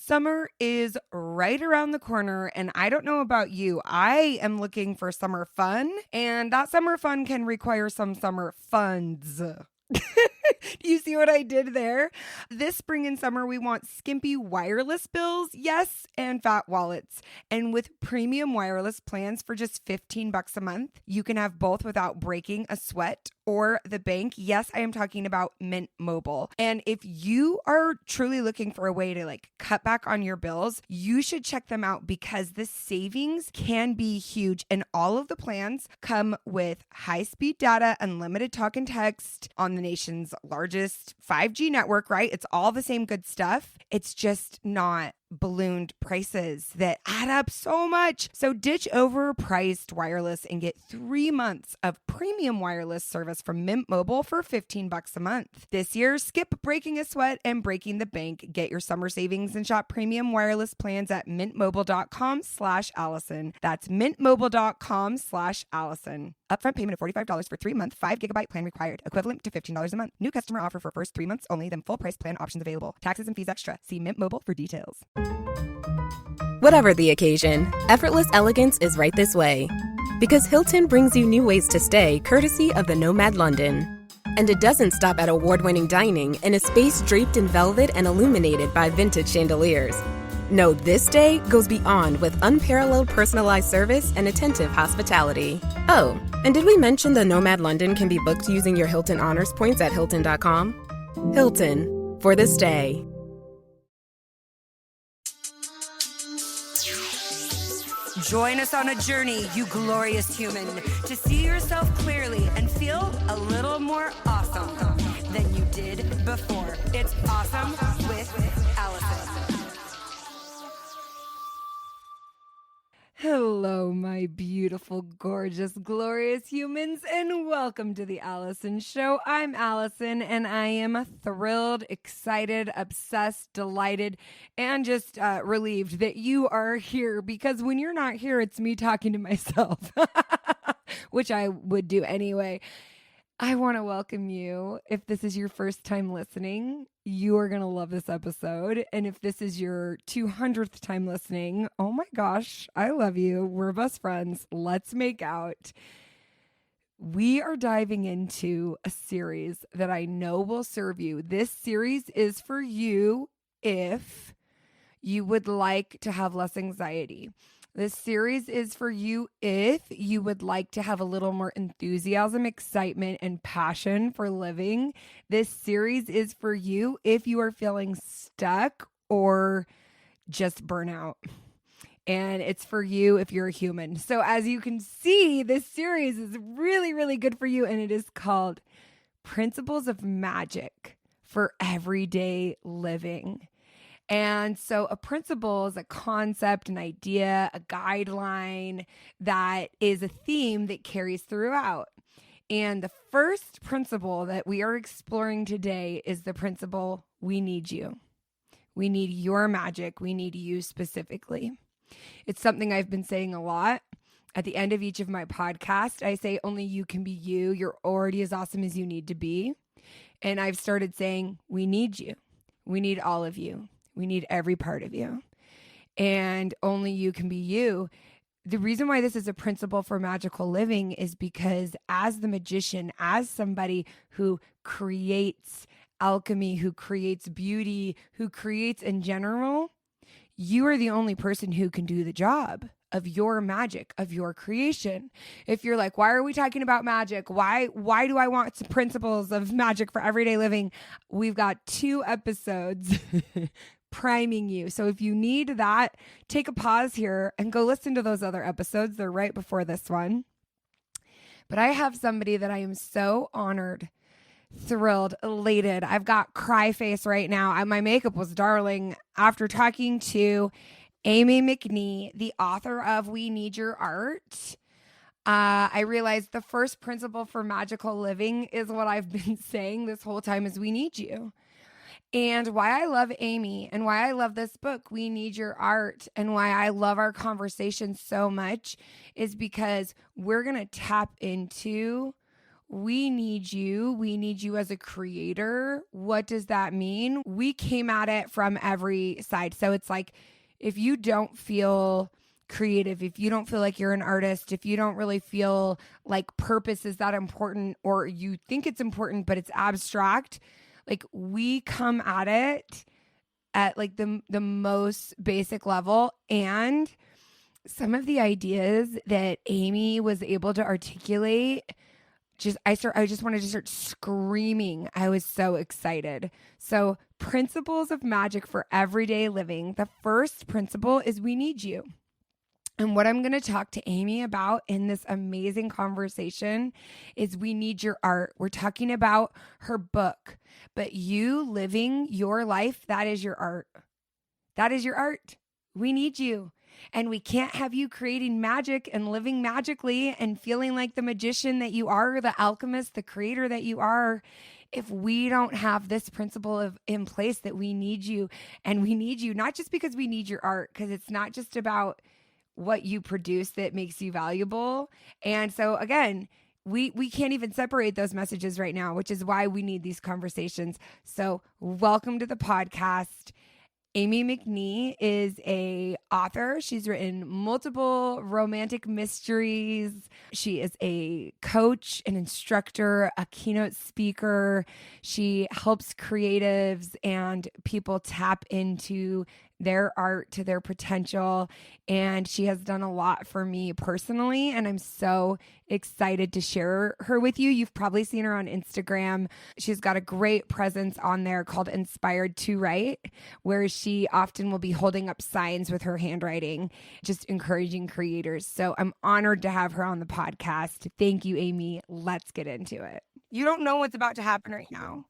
Summer is right around the corner, and I don't know about you. I am looking for summer fun, and that summer fun can require some summer funds. Do you see what I did there? This spring and summer, we want skimpy wireless bills, yes, and fat wallets. And with premium wireless plans for just $15 a month, you can have both without breaking a sweat or the bank. Yes, I am talking about Mint Mobile. And if you are truly looking for a way to cut back on your bills, you should check them out because the savings can be huge. And all of the plans come with high-speed data, unlimited talk and text on the nation's largest 5G network, right? It's all the same good stuff. It's just not ballooned prices that add up so much. So ditch overpriced wireless and get 3 months of premium wireless service from Mint Mobile for $15 a month. This year, skip breaking a sweat and breaking the bank. Get your summer savings and shop premium wireless plans at mintmobile.com/Alison. That's mintmobile.com/Alison. Upfront payment of $45 for 3 month, 5 GB plan required, equivalent to $15 a month. New customer offer for first 3 months only, then full price plan options available. Taxes and fees extra. See Mint Mobile for details. Whatever the occasion, effortless elegance is right this way. Because Hilton brings you new ways to stay courtesy of the Nomad London. And it doesn't stop at award-winning dining in a space draped in velvet and illuminated by vintage chandeliers. No, this day goes beyond with unparalleled personalized service and attentive hospitality. Oh, and did we mention the Nomad London can be booked using your Hilton Honors points at Hilton.com? Hilton, for the stay. Join us on a journey, you glorious human, to see yourself clearly and feel a little more awesome than you did before. It's Awesome with Alison. Hello, my beautiful, gorgeous, glorious humans, and welcome to the Alison Show. I'm Alison, and I am thrilled, excited, obsessed, delighted, and just relieved that you are here, because when you're not here, it's me talking to myself, which I would do anyway. I want to welcome you. If this is your first time listening, you are going to love this episode. And if this is your 200th time listening, oh my gosh, I love you. We're best friends. Let's make out. We are diving into a series that I know will serve you. This series is for you if you would like to have less anxiety. This series is for you if you would like to have a little more enthusiasm, excitement, and passion for living. This series is for you if you are feeling stuck or just burnout. And it's for you if you're a human. So as you can see, this series is really, really good for you. And it is called Principles of Magic for Everyday Living. And so a principle is a concept, an idea, a guideline that is a theme that carries throughout. And the first principle that we are exploring today is the principle, we need you. We need your magic. We need you specifically. It's something I've been saying a lot. At the end of each of my podcasts, I say only you can be you. You're already as awesome as you need to be. And I've started saying, we need you. We need all of you. We need every part of you, and only you can be you. The reason why this is a principle for magical living is because as the magician, as somebody who creates alchemy, who creates beauty, who creates in general, you are the only person who can do the job of your magic, of your creation. If you're like, why are we talking about magic? Why do I want some principles of magic for everyday living? We've got 2 episodes priming you. So if you need that, take a pause here and go listen to those other episodes. They're right before this one. But I have somebody that I am so honored, thrilled, elated. I've got cry face right now. My makeup was darling after talking to Amie McNee, the author of We Need Your Art. I realized the first principle for magical living is what I've been saying this whole time is we need you. And why I love Amie and why I love this book, We Need Your Art, and why I love our conversation so much is because we're going to tap into we need you. We need you as a creator. What does that mean? We came at it from every side. So it's like, if you don't feel creative, if you don't feel like you're an artist, if you don't really feel like purpose is that important, or you think it's important, but it's abstract, like we come at it at like the most basic level. And some of the ideas that Amie was able to articulate, I just wanted to start screaming. I was so excited. So, principles of magic for everyday living. The first principle is we need you. And what I'm going to talk to Amie about in this amazing conversation is we need your art. We're talking about her book, but you living your life, that is your art. That is your art. We need you. And we can't have you creating magic and living magically and feeling like the magician that you are, the alchemist, the creator that you are, if we don't have this principle in place that we need you. And we need you not just because we need your art, because it's not just about what you produce that makes you valuable. And so again, we can't even separate those messages right now, which is why we need these conversations. So welcome to the podcast. Amie McNee is a author. She's written multiple romantic mysteries. She is a coach, an instructor, a keynote speaker. She helps creatives and people tap into their art to their potential. And she has done a lot for me personally. And I'm so excited to share her with you. You've probably seen her on Instagram. She's got a great presence on there called Inspired to Write, where she often will be holding up signs with her handwriting, just encouraging creators. So I'm honored to have her on the podcast. Thank you, Amie. Let's get into it. You don't know what's about to happen right now.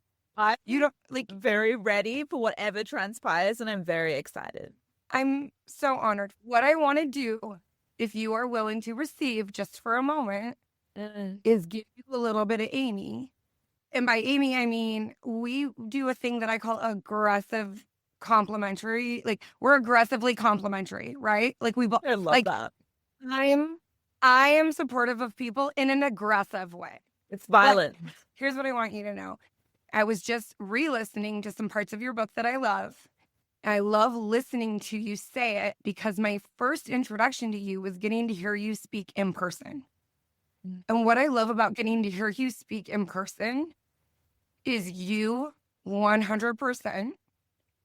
You don't very ready for whatever transpires, and I'm very excited. I'm so honored. What I want to do, if you are willing to receive just for a moment, is give you a little bit of Amie. And by Amie, I mean, we do a thing that I call aggressive complimentary. Like, we're aggressively complimentary, right? Like, I love that. I am supportive of people in an aggressive way. It's violent. But here's what I want you to know. I was just re-listening to some parts of your book that I love. I love listening to you say it because my first introduction to you was getting to hear you speak in person. And what I love about getting to hear you speak in person is you 100%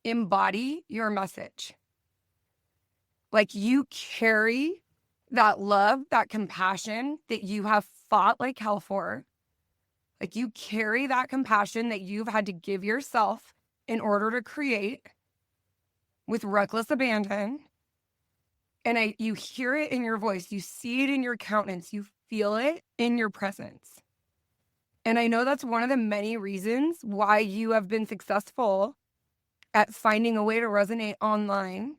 embody your message. Like, you carry that love, that compassion that you have fought like hell for. Like, you carry that compassion that you've had to give yourself in order to create with reckless abandon. And you hear it in your voice. You see it in your countenance. You feel it in your presence. And I know that's one of the many reasons why you have been successful at finding a way to resonate online,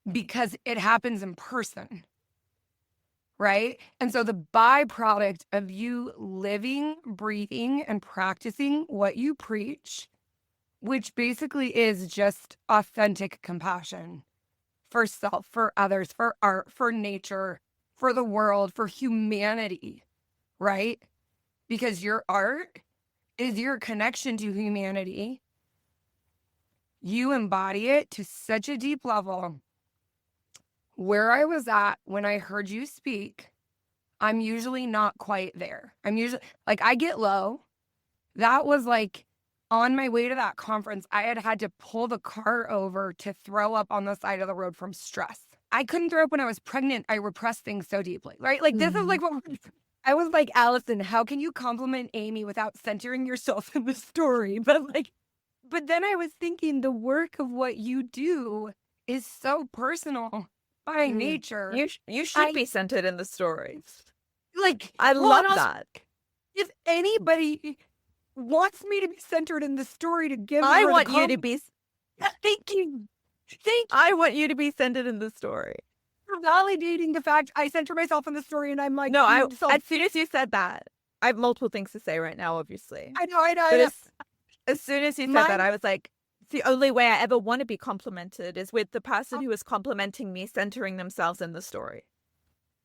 because it happens in person. Right? And so the byproduct of you living, breathing, and practicing what you preach, which basically is just authentic compassion for self, for others, for art, for nature, for the world, for humanity, right? Because your art is your connection to humanity. You embody it to such a deep level. Where I was at when I heard you speak, I'm usually not quite there. I'm usually I get low. That was on my way to that conference, I had to pull the car over to throw up on the side of the road from stress. I couldn't throw up when I was pregnant. I repressed things so deeply, right? This is what I was like, Alison, how can you compliment Amie without centering yourself in the story? But then I was thinking the work of what you do is so personal. By nature. You should be centered in the stories. I love that. If anybody wants me to be centered in the story to give I want you to be. Thank you. I want you to be centered in the story. You're validating the fact I center myself in the story, and I'm like, no, as soon as you said that, I have multiple things to say right now, obviously. I know. As soon as you said that, I was like, the only way I ever want to be complimented is with the person who is complimenting me centering themselves in the story.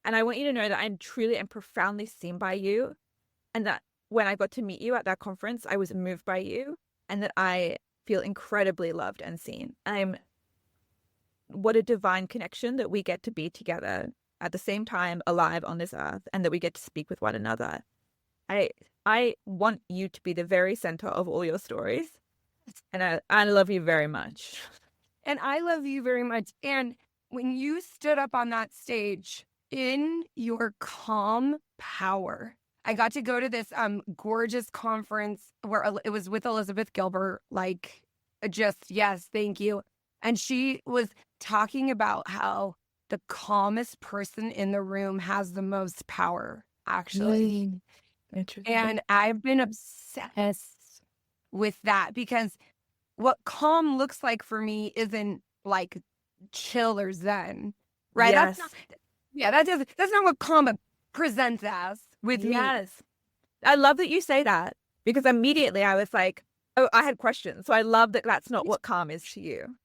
And I want you to know that I'm truly and profoundly seen by you. and that when I got to meet you at that conference, I was moved by you, and that I feel incredibly loved and seen. What a divine connection that we get to be together at the same time, alive on this earth, and that we get to speak with one another. I want you to be the very center of all your stories, and I love you very much. And I love you very much. And when you stood up on that stage in your calm power, I got to go to this gorgeous conference where it was with Elizabeth Gilbert, like yes, thank you. And she was talking about how the calmest person in the room has the most power, actually. And I've been obsessed with that, because what calm looks like for me isn't like chill or zen, right? Yes. That's not what calm presents as with me. Yes. I love that you say that, because immediately I was like, oh, I had questions. So I love that that's not what calm is to you.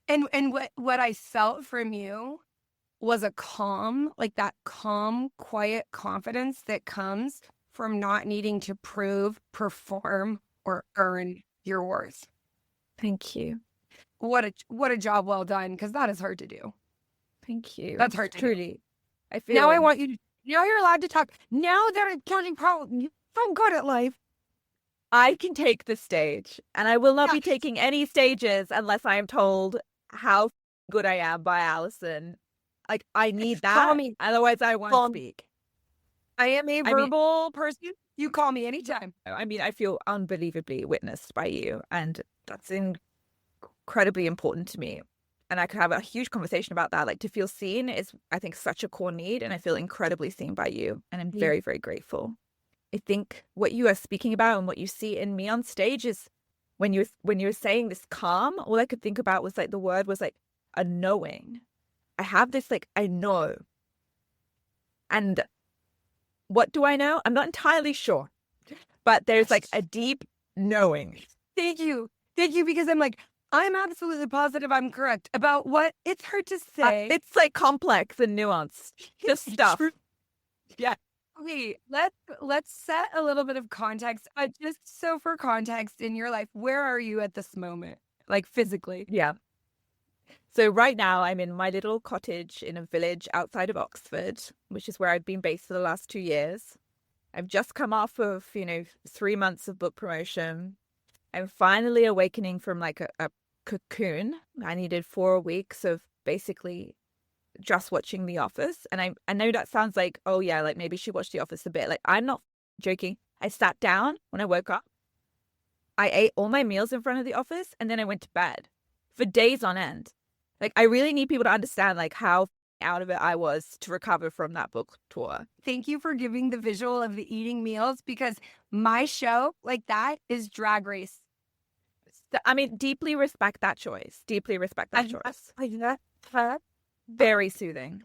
And what I felt from you was a calm, like that calm, quiet confidence that comes from not needing to prove, perform, or earn your worth. Thank you. What a job well done, because that is hard to do. Thank you. That's hard to truly. do. I feel Now I want you to. Now you're allowed to talk. Now that I'm counting problems, you're so good at life. I can take the stage, and I will not be taking any stages unless I am told how good I am by Alison. Like, I need that. Call me. Otherwise, I won't speak. I am a verbal person. You call me anytime. I mean, I feel unbelievably witnessed by you, and that's incredibly important to me. And I could have a huge conversation about that. Like, to feel seen is, I think, such a core need, and I feel incredibly seen by you, and I'm very, very grateful. I think what you are speaking about and what you see in me on stage is when you were saying this calm, all I could think about was like the word was like a knowing. I have this like, I know. And what do I know? I'm not entirely sure, but there's like a deep knowing. Thank you. Thank you, because I'm absolutely positive I'm correct about what it's hard to say. It's like complex and nuanced. Just stuff. Yeah. Okay, let's set a little bit of context. Just so for context in your life, where are you at this moment? Like physically? Yeah. So right now I'm in my little cottage in a village outside of Oxford, which is where I've been based for the last 2 years. I've just come off of, 3 months of book promotion. I'm finally awakening from like a cocoon. I needed 4 weeks of basically just watching The Office. And I know that sounds like, oh yeah, like maybe she watched The Office a bit. Like, I'm not joking. I sat down when I woke up. I ate all my meals in front of The Office, and then I went to bed for days on end. Like, I really need people to understand like how out of it I was to recover from that book tour. Thank you for giving the visual of the eating meals, because my show like that is Drag Race. I mean, deeply respect that choice. Deeply respect that choice. Very soothing.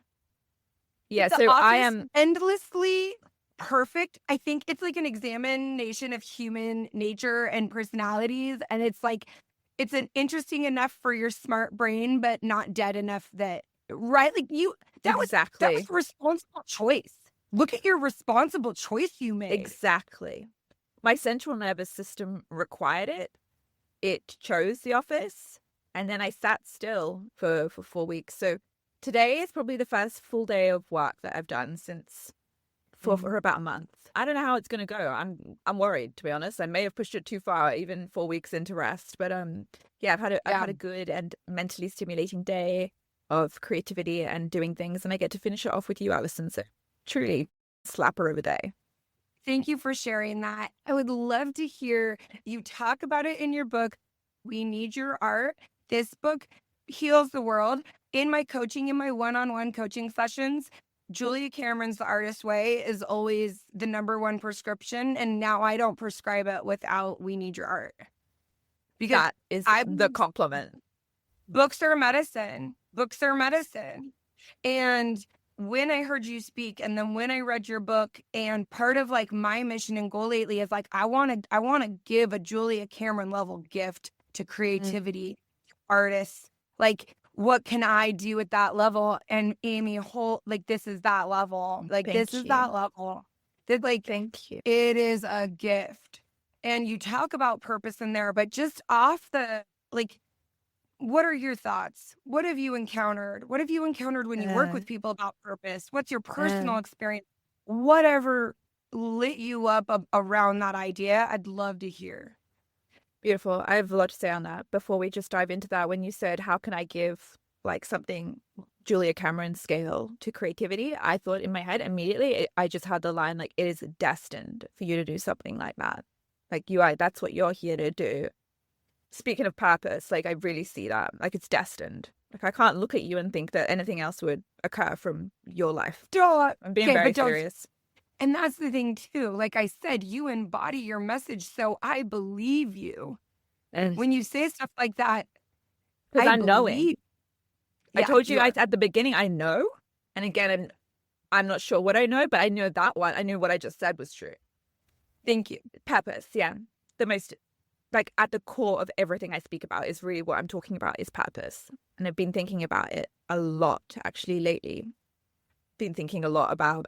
Yeah, so I am endlessly perfect. I think it's like an examination of human nature and personalities, and it's like it's an interesting enough for your smart brain, but not dead enough that right. Like that was responsible choice. Look at your responsible choice you made. Exactly. My central nervous system required it. It chose The Office, and then I sat still for 4 weeks. So today is probably the first full day of work that I've done since for about a month. I don't know how it's going to go. I'm worried, to be honest. I may have pushed it too far, even 4 weeks into rest. But yeah, I've had a good and mentally stimulating day of creativity and doing things, and I get to finish it off with you, Alison. So truly slapper of a day. Thank you for sharing that. I would love to hear you talk about it in your book, We Need Your Art. This book heals the world. In my coaching, in my one-on-one coaching sessions, Julia Cameron's The Artist Way is always the #1 prescription. And now I don't prescribe it without We Need Your Art. Because that is the compliment. Books are medicine. Books are medicine. And when I heard you speak, and then when I read your book, and part of like my mission and goal lately is like, I want to give a Julia Cameron level gift to creativity, artists. Like, what can I do at that level? And Amie, this is that level. Like, this is that level. That like, Thank you. it is a gift. And you talk about purpose in there, but just off the, like, what are your thoughts? What have you encountered? What have you encountered when you work Uh, with people about purpose? What's your uh, personal experience? Whatever lit you up around that idea, I'd love to hear. Beautiful. I have a lot to say on that. Before we just dive into that, when you said, how can I give like something Julia Cameron scale to creativity? I thought in my head immediately, I just had the line like, it is destined for you to do something like that. Like that's what you're here to do. Speaking of purpose, like I really see that. Like it's destined. Like I can't look at you and think that anything else would occur from your life. Don't, I'm being okay, very but don't, serious. and that's the thing too. Like I said, you embody your message, so I believe you. And When you say stuff like that, because I I'm knowing. believe. I Yeah, told you you are. at the beginning, I know. And again, I'm not sure what I know, but I know that one. I knew what I just said was true. Thank you. Purpose, yeah. The most, like, at the core of everything I speak about is really what I'm talking about is purpose. And I've been thinking about it a lot, actually, lately. Been thinking a lot about,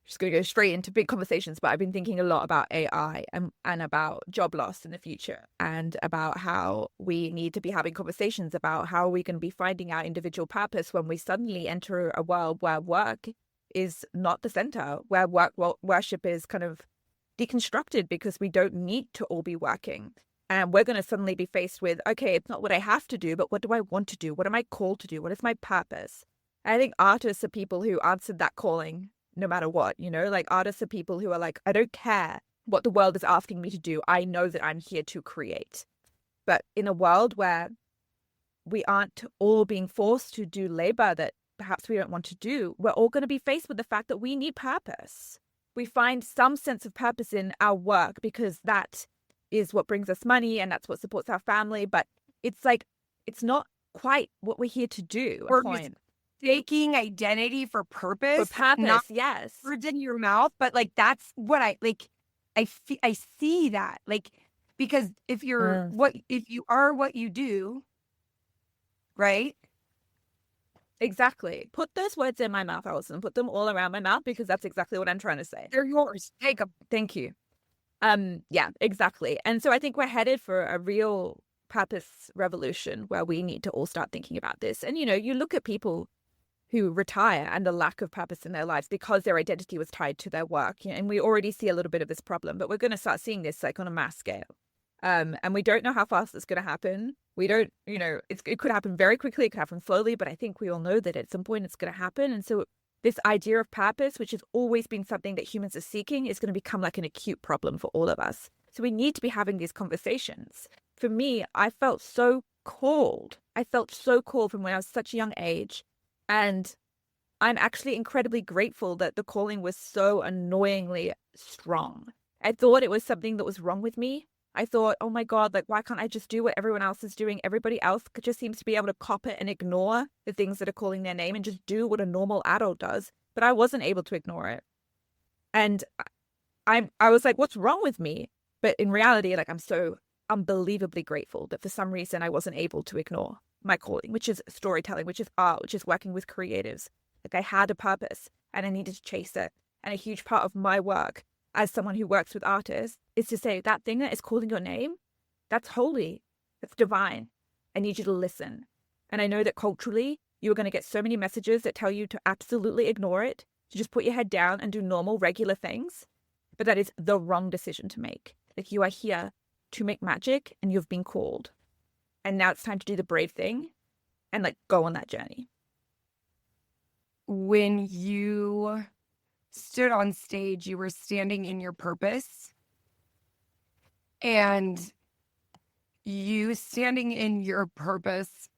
just going to go straight into big conversations, but I've been thinking a lot about AI and about job loss in the future and about how we need to be having conversations about how we can be finding our individual purpose when we suddenly enter a world where work is not the center, where worship is kind of deconstructed because we don't need to all be working. And we're going to suddenly be faced with, okay, it's not what I have to do, but what do I want to do? What am I called to do? What is my purpose? I think artists are people who answered that calling no matter what, like artists are people who are like, I don't care what the world is asking me to do. I know that I'm here to create. But in a world where we aren't all being forced to do labor that perhaps we don't want to do, we're all going to be faced with the fact that we need purpose. We find some sense of purpose in our work because that is what brings us money and that's what supports our family. But it's like, it's not quite what we're here to do. We're taking identity for purpose. For purpose, not yes. words in your mouth, but like that's what I like. I see that, like, because if you're if you are what you do, right? Exactly. Put those words in my mouth, Alison. Put them all around my mouth because that's exactly what I'm trying to say. They're yours. Take them. Thank you. Yeah, exactly. And so I think we're headed for a real purpose revolution where we need to all start thinking about this. And, you look at people who retire and the lack of purpose in their lives because their identity was tied to their work. And we already see a little bit of this problem, but we're going to start seeing this like on a mass scale. And we don't know how fast it's going to happen. We don't, it could happen very quickly. It could happen slowly, but I think we all know that at some point it's going to happen. And so this idea of purpose, which has always been something that humans are seeking, is going to become like an acute problem for all of us. So we need to be having these conversations. For me, I felt so called. I felt so called from when I was such a young age. And I'm actually incredibly grateful that the calling was so annoyingly strong. I thought it was something that was wrong with me. I thought, oh my God, like, why can't I just do what everyone else is doing? Everybody else just seems to be able to cop it and ignore the things that are calling their name and just do what a normal adult does. But I wasn't able to ignore it. And I was like, what's wrong with me? But in reality, like, I'm so unbelievably grateful that for some reason I wasn't able to ignore my calling, which is storytelling, which is art, which is working with creatives. Like I had a purpose and I needed to chase it. And a huge part of my work as someone who works with artists is to say that thing that is calling your name, that's holy, that's divine. I need you to listen. And I know that culturally, you're going to get so many messages that tell you to absolutely ignore it, to just put your head down and do normal, regular things. But that is the wrong decision to make. Like you are here to make magic and you've been called. And now it's time to do the brave thing and like go on that journey. When you stood on stage, you were standing in your purpose. And you standing in your purpose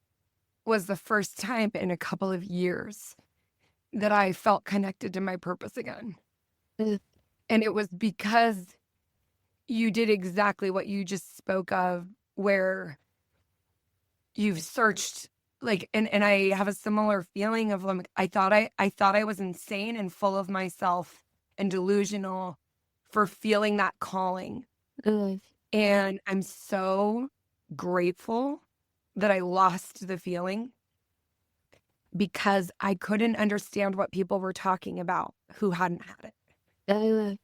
was the first time in a couple of years that I felt connected to my purpose again. And it was because you did exactly what you just spoke of, where you've searched, like, and I have a similar feeling of like, I thought I was insane and full of myself and delusional for feeling that calling. And I'm so grateful that I lost the feeling because I couldn't understand what people were talking about who hadn't had it. And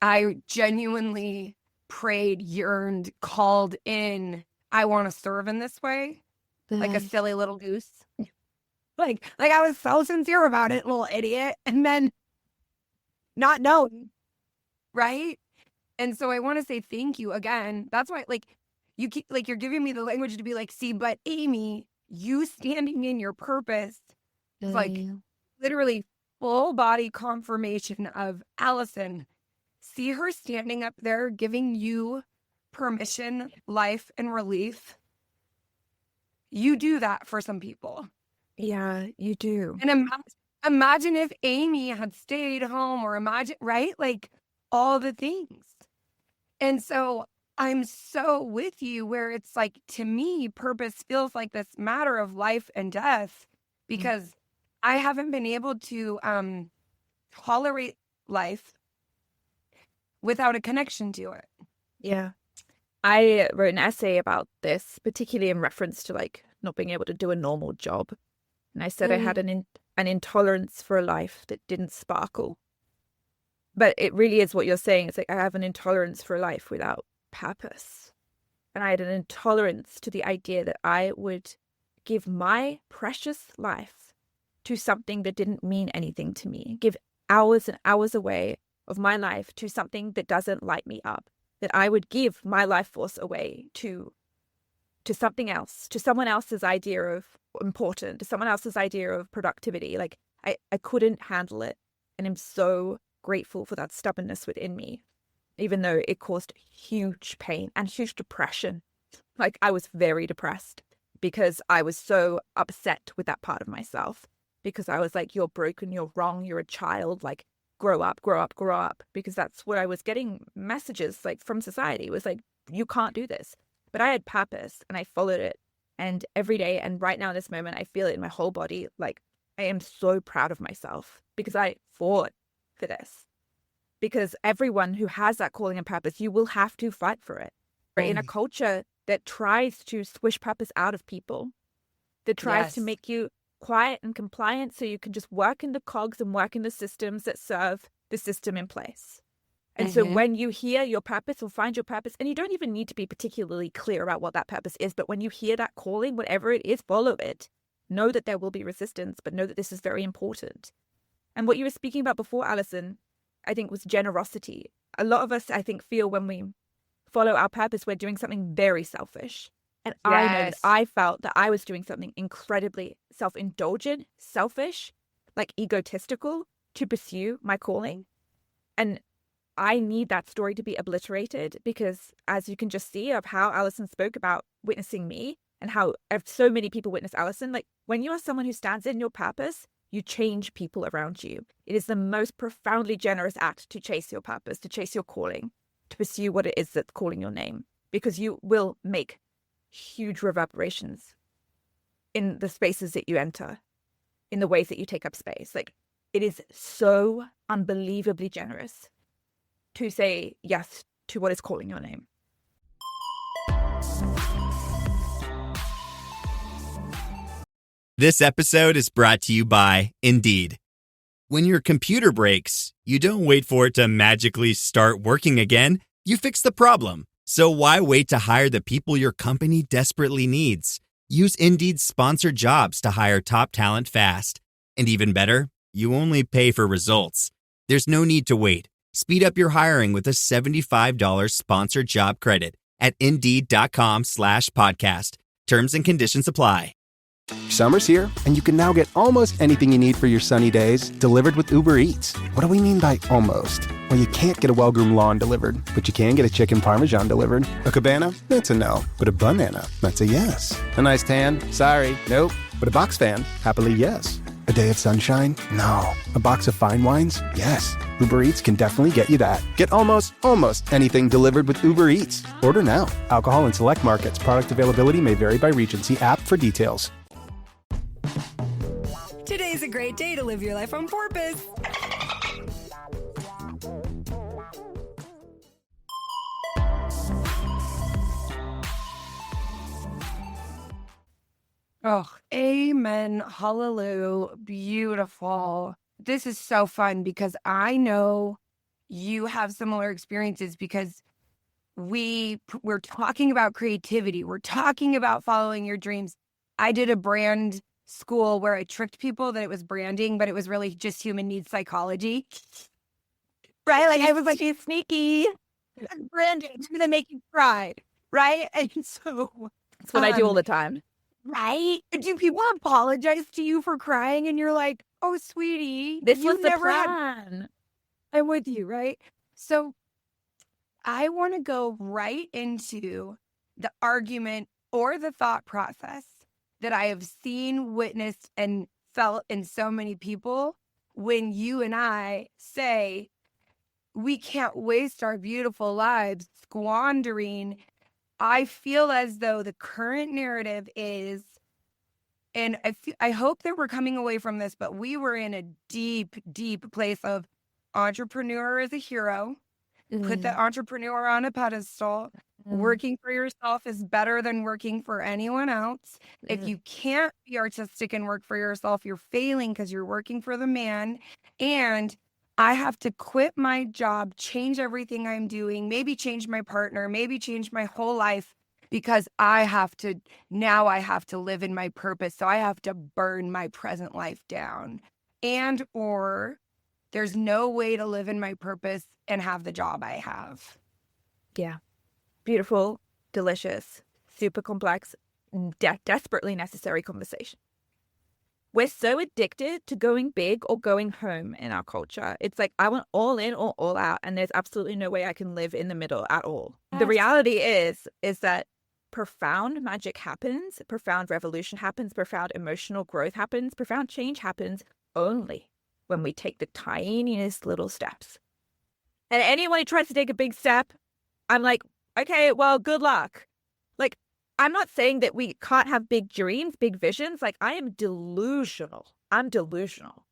I genuinely prayed, yearned, called in, I want to serve in this way, like a silly little goose. Like I was so sincere about it, little idiot. And then not knowing, right? And so I want to say thank you again. That's why, like, you keep, like, you're giving me the language to be like, see, but Amie, you standing in your purpose is like literally full body confirmation of Alison. See her standing up there giving you permission, life, and relief. You do that for some people. Yeah, you do. And imagine if Amie had stayed home, or imagine, right? Like all the things. And so I'm so with you where it's like, to me, purpose feels like this matter of life and death, because I haven't been able to tolerate life without a connection to it. Yeah. I wrote an essay about this, particularly in reference to like not being able to do a normal job. And I said I had an intolerance for a life that didn't sparkle. But it really is what you're saying. It's like I have an intolerance for a life without purpose. And I had an intolerance to the idea that I would give my precious life to something that didn't mean anything to me, give hours and hours away of my life to something that doesn't light me up, that I would give my life force away to something else, to someone else's idea of important, to someone else's idea of productivity. Like I couldn't handle it. And I'm so grateful for that stubbornness within me, even though it caused huge pain and huge depression. Like I was very depressed because I was so upset with that part of myself, because I was like, you're broken, you're wrong, you're a child, like grow up, grow up, grow up. Because that's where I was getting messages like from society. It was like, you can't do this. But I had purpose and I followed it. And every day, and right now in this moment, I feel it in my whole body. Like I am so proud of myself because I fought for this. Because everyone who has that calling and purpose, you will have to fight for it. Right? In a culture that tries to swish purpose out of people, that tries to make you quiet and compliant so you can just work in the cogs and work in the systems that serve the system in place. And so when you hear your purpose or find your purpose, and you don't even need to be particularly clear about what that purpose is, but when you hear that calling, whatever it is, follow it. Know that there will be resistance, but know that this is very important. And what you were speaking about before, Alison, I think was generosity. A lot of us, I think, feel when we follow our purpose, we're doing something very selfish. And I know that I felt that I was doing something incredibly self-indulgent, selfish, like egotistical to pursue my calling. And I need that story to be obliterated, because as you can just see of how Alison spoke about witnessing me and how so many people witness Alison, like when you are someone who stands in your purpose, you change people around you. It is the most profoundly generous act to chase your purpose, to chase your calling, to pursue what it is that's calling your name, because you will make huge reverberations in the spaces that you enter, in the ways that you take up space. Like it is so unbelievably generous to say yes to what is calling your name. This episode is brought to you by Indeed. When your computer breaks, you don't wait for it to magically start working again. You fix the problem. So why wait to hire the people your company desperately needs? Use Indeed's sponsored jobs to hire top talent fast. And even better, you only pay for results. There's no need to wait. Speed up your hiring with a $75 sponsored job credit at Indeed.com/podcast. Terms and conditions apply. Summer's here, and you can now get almost anything you need for your sunny days delivered with Uber Eats. What do we mean by almost? Well, you can't get a well-groomed lawn delivered, but you can get a chicken parmesan delivered. A cabana? That's a no. But a banana? That's a yes. A nice tan? Sorry, nope. But a box fan? Happily, yes. A day of sunshine? No. A box of fine wines? Yes. Uber Eats can definitely get you that. Get almost anything delivered with Uber Eats. Order now. Alcohol in select markets. Product availability may vary by region. See app for details. Today's a great day to live your life on purpose. Oh, amen. Hallelujah. Beautiful. this is so fun because I know you have similar experiences because we're talking about creativity. We're talking about following your dreams. I did a brand school where I tricked people that it was branding, but it was really just human needs psychology. Right? Like I was like, She's sneaky. branding, it's gonna make you cry. Right? And so That's what I do all the time. right? Do people apologize to you for crying and you're like, oh sweetie, This you was the never had plan. I'm with you, right? So I want to go right into the argument or the thought process that I have seen, witnessed, and felt in so many people when you and I say we can't waste our beautiful lives squandering. I feel as though the current narrative is, and I hope that we're coming away from this, but we were in a deep, deep place of entrepreneur is a hero. Put the entrepreneur on a pedestal. Working for yourself is better than working for anyone else. If you can't be artistic and work for yourself, you're failing because you're working for the man. And I have to quit my job, change everything I'm doing, maybe change my partner, maybe change my whole life because I have to live in my purpose. So I have to burn my present life down. And or there's no way to live in my purpose and have the job I have. Yeah. Beautiful, delicious, super complex, desperately necessary conversation. We're so addicted to going big or going home in our culture. It's like, I want all in or all out, and there's absolutely no way I can live in the middle at all. Yes. The reality is that profound magic happens, profound revolution happens, profound emotional growth happens, profound change happens only when we take the tiniest little steps. And anyone who tries to take a big step, I'm like, okay, well, good luck. Like, I'm not saying that we can't have big dreams, big visions. Like, I am delusional. I'm delusional.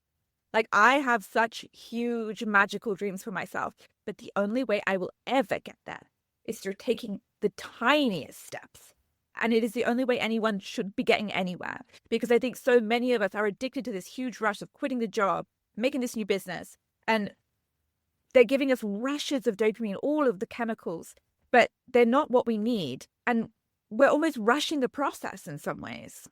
Like, I have such huge magical dreams for myself. But the only way I will ever get that is through taking the tiniest steps. And it is the only way anyone should be getting anywhere. Because I think so many of us are addicted to this huge rush of quitting the job, making this new business, and they're giving us rushes of dopamine, all of the chemicals, but they're not what we need. And we're almost rushing the process in some ways.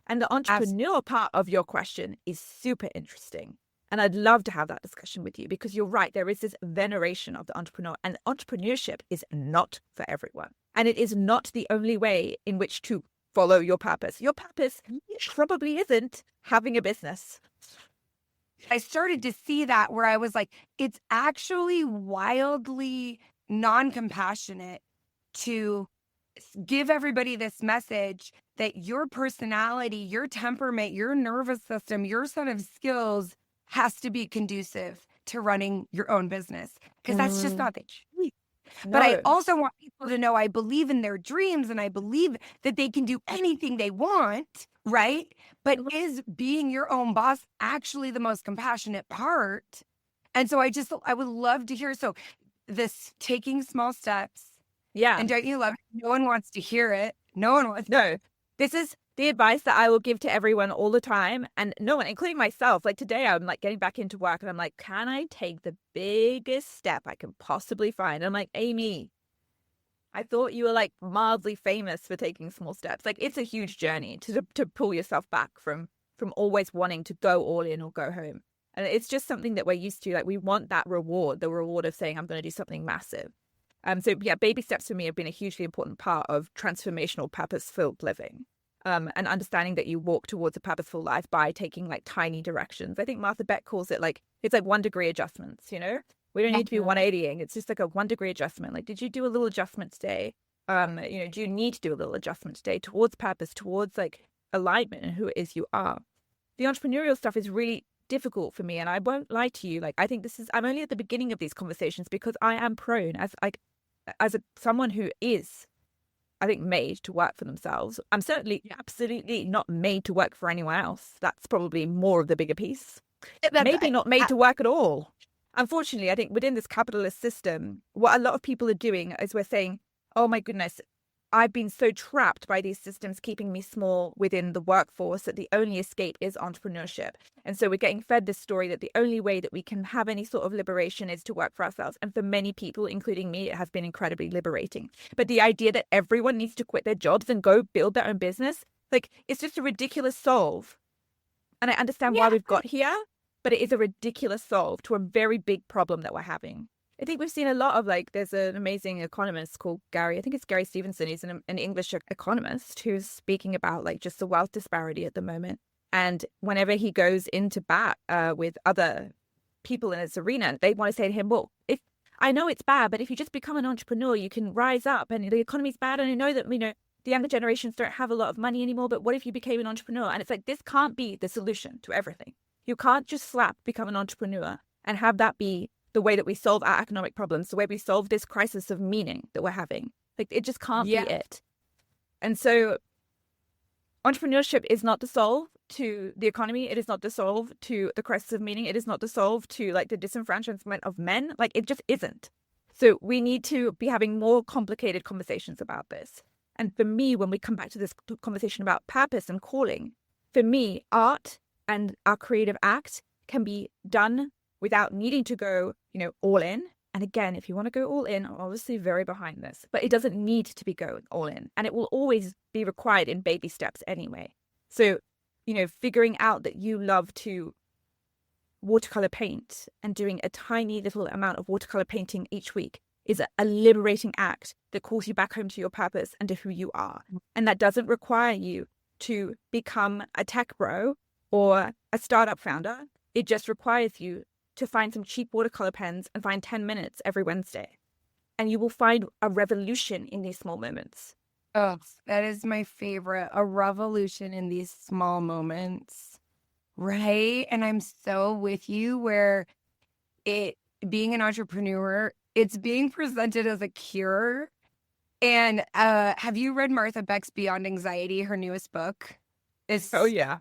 And the entrepreneur part of your question is super interesting. And I'd love to have that discussion with you because you're right. There is this veneration of the entrepreneur, and entrepreneurship is not for everyone. And it is not the only way in which to follow your purpose. Your purpose probably isn't having a business. I started to see that where I was like, it's actually wildly non-compassionate to give everybody this message that your personality, your temperament, your nervous system, your set of skills has to be conducive to running your own business, because that's just not the truth. No. But I also want people to know I believe in their dreams and I believe that they can do anything they want, right? But is being your own boss actually the most compassionate part? And so I would love to hear. So this taking small steps. Yeah. And don't you love it? No one wants to hear it. No one wants. No. This is the advice that I will give to everyone all the time. And no one, including myself, like today I'm like getting back into work and I'm like, can I take the biggest step I can possibly find? And I'm like, Amie, I thought you were like mildly famous for taking small steps. Like it's a huge journey to pull yourself back from always wanting to go all in or go home. And it's just something that we're used to. Like we want that reward, the reward of saying I'm going to do something massive. So yeah, baby steps for me have been a hugely important part of transformational purpose-filled living. And understanding that you walk towards a purposeful life by taking like tiny directions. I think Martha Beck calls it like, it's like 1 degree adjustments, you know? We don't need to be 180ing. It's just like a 1 degree adjustment. Like, did you do a little adjustment today? Do you need to do a little adjustment today towards purpose, towards like alignment and who it is you are? The entrepreneurial stuff is really difficult for me. And I won't lie to you. Like, I think I'm only at the beginning of these conversations because I am prone as someone who is, I think, made to work for themselves. I'm certainly absolutely not made to work for anyone else. That's probably more of the bigger piece. Maybe not made to work at all. Unfortunately, I think within this capitalist system, what a lot of people are doing is we're saying, oh my goodness, I've been so trapped by these systems keeping me small within the workforce that the only escape is entrepreneurship. And so we're getting fed this story that the only way that we can have any sort of liberation is to work for ourselves. And for many people, including me, it has been incredibly liberating. But the idea that everyone needs to quit their jobs and go build their own business, like, it's just a ridiculous solve. And I understand why we've got here, but it is a ridiculous solve to a very big problem that we're having. I think we've seen a lot of, like, there's an amazing economist called Gary, I think it's Gary Stevenson. He's an English economist who's speaking about, like, just the wealth disparity at the moment. And whenever he goes into bat with other people in this arena, they want to say to him, well, if I know it's bad, but if you just become an entrepreneur, you can rise up, and the economy's bad. And I know that, the younger generations don't have a lot of money anymore, but what if you became an entrepreneur? And it's like, this can't be the solution to everything. You can't just become an entrepreneur and have that be the way that we solve our economic problems, the way we solve this crisis of meaning that we're having. Like, it just can't be it. And so entrepreneurship is not the solve to the economy. It is not the solve to the crisis of meaning. It is not the solve to, like, the disenfranchisement of men. Like, it just isn't. So we need to be having more complicated conversations about this. And for me, when we come back to this conversation about purpose and calling, for me, art and our creative act can be done without needing to go, all in. And again, if you want to go all in, I'm obviously very behind this, but it doesn't need to be going all in. And it will always be required in baby steps anyway. So, figuring out that you love to watercolor paint and doing a tiny little amount of watercolor painting each week is a liberating act that calls you back home to your purpose and to who you are. And that doesn't require you to become a tech bro or a startup founder. It just requires you to find some cheap watercolor pens and find 10 minutes every Wednesday. And you will find a revolution in these small moments. Oh, that is my favorite. A revolution in these small moments. Right? And I'm so with you where being an entrepreneur, it's being presented as a cure. And have you read Martha Beck's Beyond Anxiety, her newest book? Oh, yeah.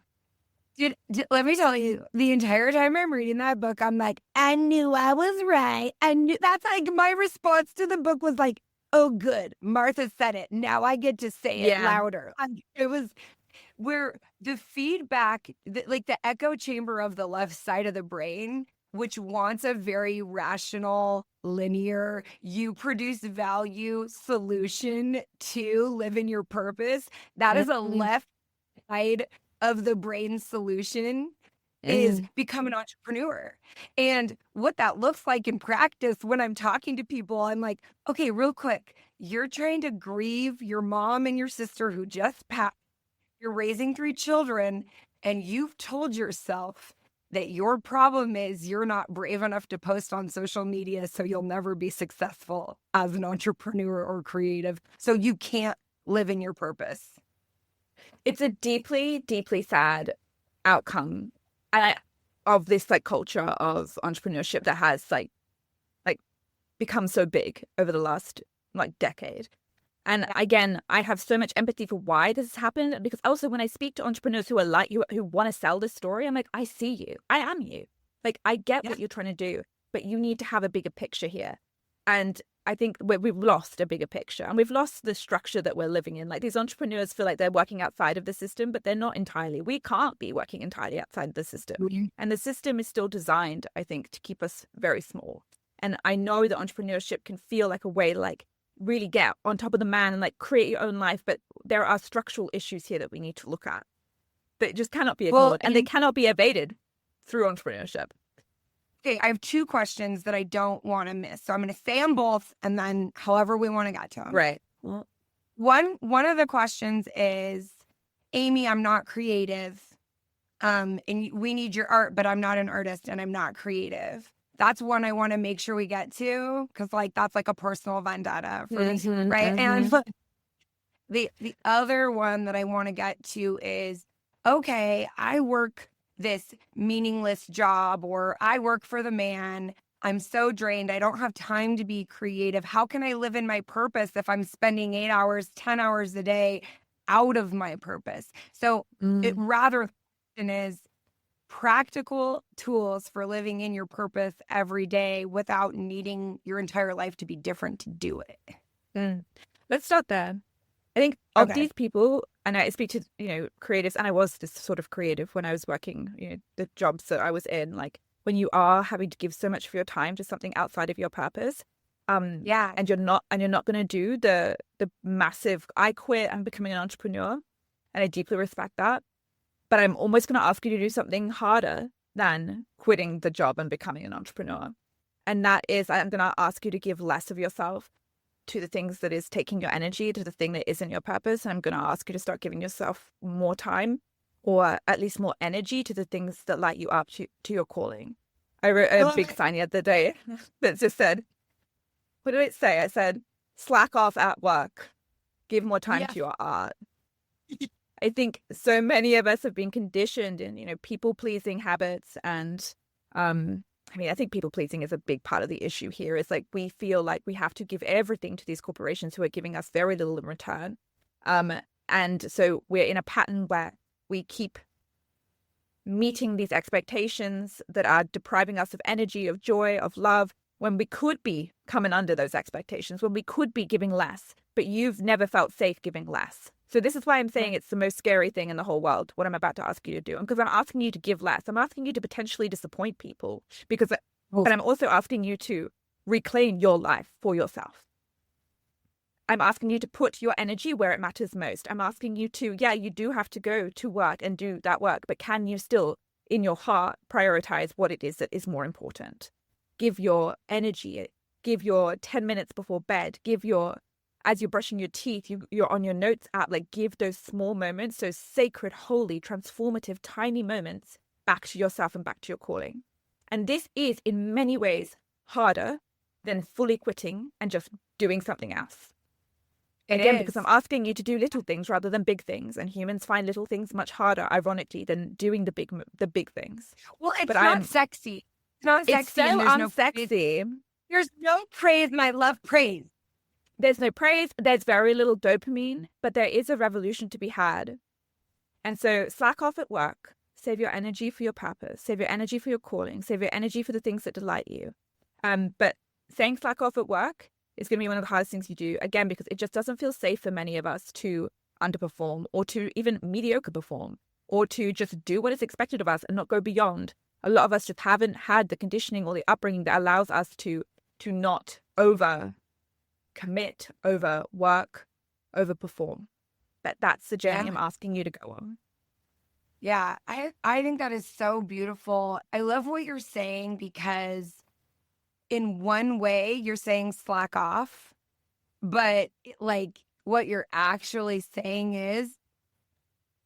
Let me tell you, the entire time I'm reading that book, I'm like, I knew I was right. That's like my response to the book was like, oh, good. Martha said it. Now I get to say it louder. It was where the feedback, like the echo chamber of the left side of the brain, which wants a very rational, linear, you produce value solution to live in your purpose. That is a left side of the brain solution is become an entrepreneur. And what that looks like in practice when I'm talking to people, I'm like, okay, real quick, you're trying to grieve your mom and your sister who just passed. You're raising 3 children, and you've told yourself that your problem is you're not brave enough to post on social media, so you'll never be successful as an entrepreneur or creative. So you can't live in your purpose. It's a deeply, deeply sad outcome of this, like, culture of entrepreneurship that has like become so big over the last, like, decade. And again, I have so much empathy for why this has happened, because also when I speak to entrepreneurs who are like you, who want to sell this story, I'm like, I see you. I am you. Like, I get what you're trying to do, but you need to have a bigger picture here. And I think we've lost a bigger picture, and we've lost the structure that we're living in. Like, these entrepreneurs feel like they're working outside of the system, but they're not entirely. We can't be working entirely outside of the system. And the system is still designed, I think, to keep us very small. And I know that entrepreneurship can feel like a way to, like, really get on top of the man and, like, create your own life. But there are structural issues here that we need to look at that just cannot be ignored, and they cannot be evaded through entrepreneurship. Okay, I have 2 questions that I don't want to miss. So I'm going to say them both, and then however we want to get to them. Right. One of the questions is, Amie, I'm not creative. And we need your art, but I'm not an artist and I'm not creative. That's one I want to make sure we get to, because, like, that's like a personal vendetta for me, right? And the other one that I want to get to is, okay, I work this meaningless job, or I work for the man. I'm so drained. I don't have time to be creative. How can I live in my purpose if I'm spending 8 hours, 10 hours a day out of my purpose? So it rather is practical tools for living in your purpose every day without needing your entire life to be different to do it. Let's start there. I think of Okay. these people, and I speak to, creatives, and I was this sort of creative when I was working, the jobs that I was in, like when you are having to give so much of your time to something outside of your purpose, Yeah. and you're not going to do the massive, I quit, I'm becoming an entrepreneur, and I deeply respect that. But I'm almost going to ask you to do something harder than quitting the job and becoming an entrepreneur. And that is, I'm going to ask you to give less of yourself to the things that is taking your energy, to the thing that isn't your purpose. And I'm going to ask you to start giving yourself more time, or at least more energy, to the things that light you up, to your calling. I wrote a big sign the other day that just said, what did it say? I said, slack off at work, give more time to your art. I think so many of us have been conditioned in, people-pleasing habits. And I think people-pleasing is a big part of the issue here. It's like we feel like we have to give everything to these corporations who are giving us very little in return. And so we're in a pattern where we keep meeting these expectations that are depriving us of energy, of joy, of love, when we could be coming under those expectations, when we could be giving less, but you've never felt safe giving less. So this is why I'm saying it's the most scary thing in the whole world, what I'm about to ask you to do. Because I'm asking you to give less. I'm asking you to potentially disappoint people, but I'm also asking you to reclaim your life for yourself. I'm asking you to put your energy where it matters most. I'm asking you to, you do have to go to work and do that work, but can you still, in your heart, prioritize what it is that is more important? Give your energy, give your 10 minutes before bed, as you're brushing your teeth, you're on your notes app, like give those small moments, those sacred, holy, transformative, tiny moments back to yourself and back to your calling. And this is in many ways harder than fully quitting and just doing something else. Because I'm asking you to do little things rather than big things, and humans find little things much harder, ironically, than doing the big things. Well, it's not sexy. It's not sexy. It's so unsexy. There's no praise, and I love praise. There's no praise. There's very little dopamine, but there is a revolution to be had. And so slack off at work. Save your energy for your purpose. Save your energy for your calling. Save your energy for the things that delight you. But saying slack off at work is going to be one of the hardest things you do, again, because it just doesn't feel safe for many of us to underperform, or to even mediocre perform, or to just do what is expected of us and not go beyond. A lot of us just haven't had the conditioning or the upbringing that allows us to not over commit, over work, over perform. But that's the journey I'm asking you to go on. Yeah, I think that is so beautiful. I love what you're saying, because in one way you're saying slack off, but like what you're actually saying is,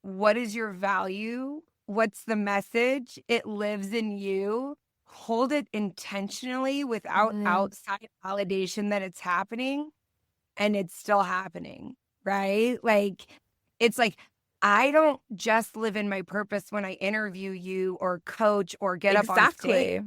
what is your value? What's the message? It lives in you. Hold it intentionally without outside validation that it's happening, and it's still happening, right? Like, it's like, I don't just live in my purpose when I interview you or coach or get up on stage,